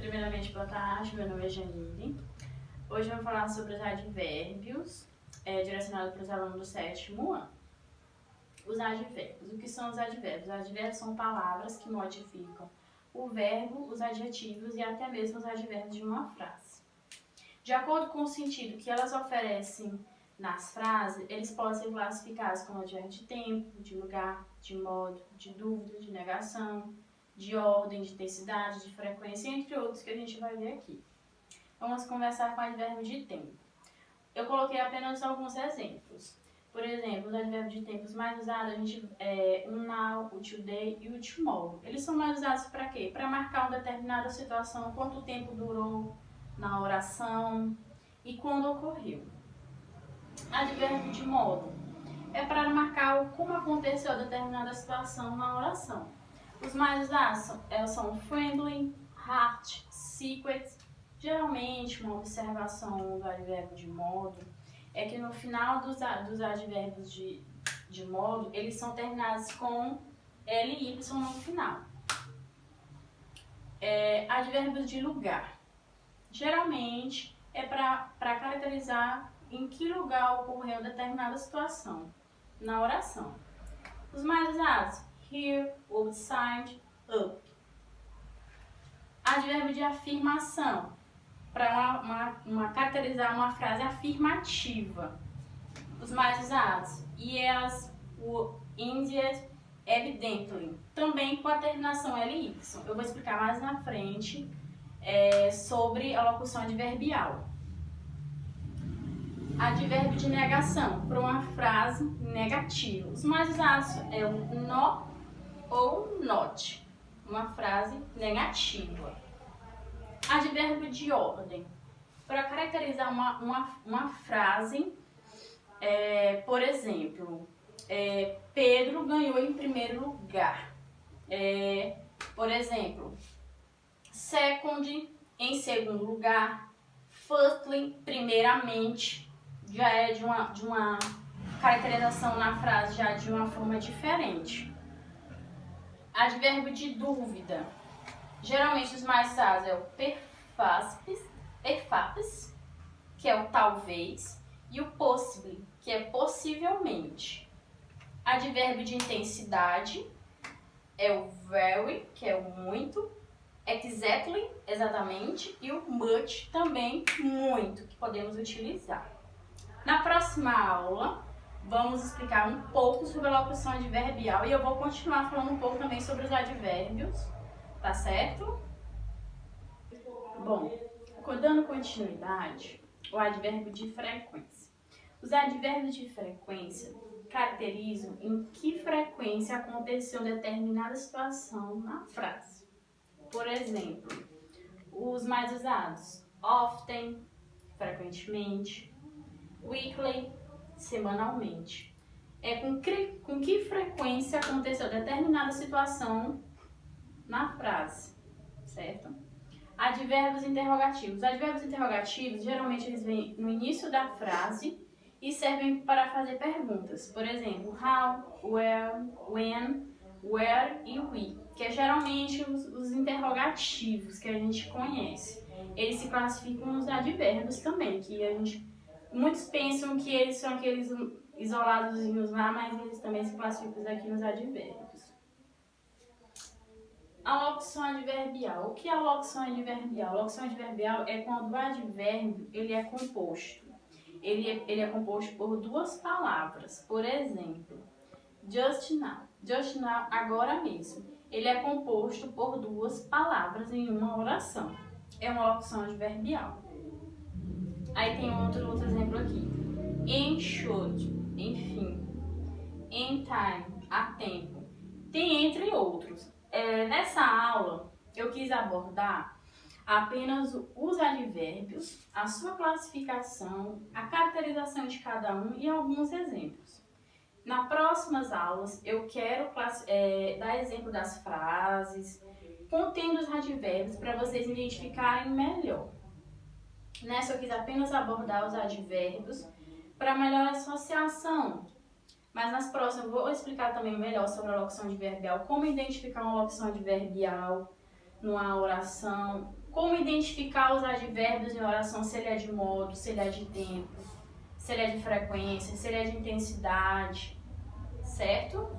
Primeiramente, boa tarde, meu nome é Janine. Hoje eu vou falar sobre os advérbios, direcionado para os alunos do 7º ano. Os advérbios. O que são os advérbios? Os advérbios são palavras que modificam o verbo, os adjetivos e até mesmo os advérbios de uma frase. De acordo com o sentido que elas oferecem nas frases, eles podem ser classificados como advérbio de tempo, de lugar, de modo, de dúvida, de negação, de ordem, de intensidade, de frequência, entre outros que a gente vai ver aqui. Vamos conversar com o advérbio de tempo. Eu coloquei apenas alguns exemplos. Por exemplo, os advérbios de tempos mais usados, a gente o now, o today e o tomorrow. Eles são mais usados para quê? Para marcar uma determinada situação, quanto tempo durou na oração e quando ocorreu. Advérbio de modo é para marcar como aconteceu determinada situação na oração. Os mais usados são friendly, heart, secret. Geralmente, uma observação do advérbio de modo é que no final dos advérbios de modo, eles são terminados com ly no final. Advérbios de lugar. Geralmente, é para caracterizar em que lugar ocorreu determinada situação na oração. Os mais usados, here, outside, up. Advérbio de afirmação, para caracterizar uma frase afirmativa. Os mais usados, yes, indeed, evidently. Também com a terminação ly. Eu vou explicar mais na frente sobre a locução adverbial. Advérbio de negação, para uma frase negativa. Os mais usados é o no ou not, uma frase negativa. Advérbio de ordem, para caracterizar uma frase, por exemplo, Pedro ganhou em primeiro lugar. Por exemplo, second, em segundo lugar, firstly, primeiramente, já é de uma caracterização na frase já de uma forma diferente. Advérbio de dúvida. Geralmente os mais usados é o perhaps, que é o talvez, e o possibly, que é possivelmente. Advérbio de intensidade é o very, que é o muito, exactly, exatamente, e o much, também muito, que podemos utilizar. Na próxima aula, vamos explicar um pouco sobre a locução adverbial e eu vou continuar falando um pouco também sobre os advérbios, tá certo? Bom, dando continuidade, o advérbio de frequência. Os advérbios de frequência caracterizam em que frequência aconteceu determinada situação na frase. Por exemplo, os mais usados, often, frequentemente, weekly, semanalmente. Com que frequência aconteceu determinada situação na frase, certo? Advérbios interrogativos. Os advérbios interrogativos, geralmente eles vêm no início da frase e servem para fazer perguntas. Por exemplo, how, where, when, where e we, que é geralmente os interrogativos que a gente conhece. Eles se classificam nos advérbios também, que muitos pensam que eles são aqueles isolados lá, mas eles também se classificam aqui nos advérbios. A locução adverbial. O que é a locução adverbial? A locução adverbial é quando o advérbio ele é composto. Ele é composto por duas palavras. Por exemplo, just now. Just now, agora mesmo. Ele é composto por duas palavras em uma oração. É uma locução adverbial. Aí tem outro exemplo aqui. In should, enfim. In time, a tempo. Tem entre outros. Nessa aula, eu quis abordar apenas os advérbios, a sua classificação, a caracterização de cada um e alguns exemplos. Nas próximas aulas, eu quero dar exemplo das frases, contendo os advérbios para vocês identificarem melhor. Nessa, eu quis apenas abordar os advérbios para melhor associação. Mas nas próximas eu vou explicar também melhor sobre a locução adverbial, como identificar uma locução adverbial, numa oração, como identificar os advérbios em oração, se ele é de modo, se ele é de tempo, se ele é de frequência, se ele é de intensidade, certo?